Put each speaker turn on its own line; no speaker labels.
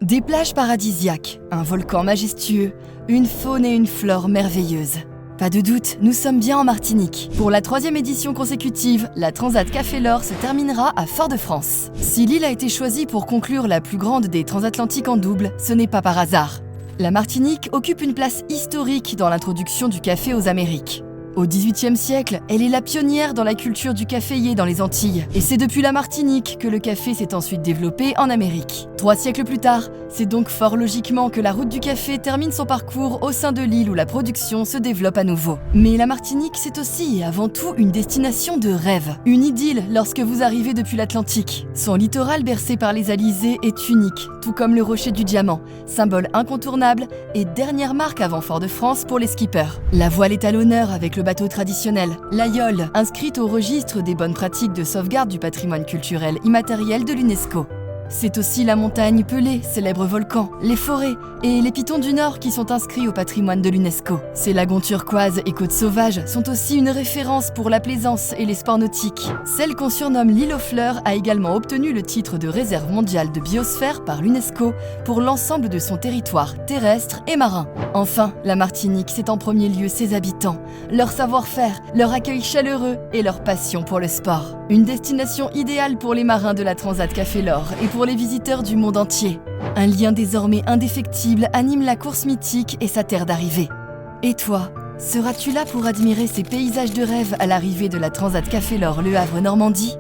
Des plages paradisiaques, un volcan majestueux, une faune et une flore merveilleuses. Pas de doute, nous sommes bien en Martinique. Pour la 3e édition consécutive, la Transat Café L'Or se terminera à Fort-de-France. Si l'île a été choisie pour conclure la plus grande des transatlantiques en double, ce n'est pas par hasard. La Martinique occupe une place historique dans l'introduction du café aux Amériques. Au XVIIIe siècle, elle est la pionnière dans la culture du caféier dans les Antilles. Et c'est depuis la Martinique que le café s'est ensuite développé en Amérique. 3 siècles plus tard, c'est donc fort logiquement que la route du café termine son parcours au sein de l'île où la production se développe à nouveau. Mais la Martinique, c'est aussi et avant tout une destination de rêve. Une idylle lorsque vous arrivez depuis l'Atlantique. Son littoral bercé par les alizés est unique, tout comme le rocher du diamant, symbole incontournable et dernière marque avant Fort-de-France pour les skippers. La voile est à l'honneur avec le bateau traditionnel, l'aïole, inscrite au registre des bonnes pratiques de sauvegarde du patrimoine culturel immatériel de l'UNESCO. C'est aussi la montagne Pelée, célèbre volcan, les forêts et les pitons du Nord qui sont inscrits au patrimoine de l'UNESCO. Ces lagons turquoises et côtes sauvages sont aussi une référence pour la plaisance et les sports nautiques. Celle qu'on surnomme l'île aux fleurs a également obtenu le titre de réserve mondiale de biosphère par l'UNESCO pour l'ensemble de son territoire terrestre et marin. Enfin, la Martinique, c'est en premier lieu ses habitants, leur savoir-faire, leur accueil chaleureux et leur passion pour le sport. Une destination idéale pour les marins de la Transat Café L'Or et pour les visiteurs du monde entier. Un lien désormais indéfectible anime la course mythique et sa terre d'arrivée. Et toi, seras-tu là pour admirer ces paysages de rêve à l'arrivée de la Transat Café L'Or Le Havre Normandie ?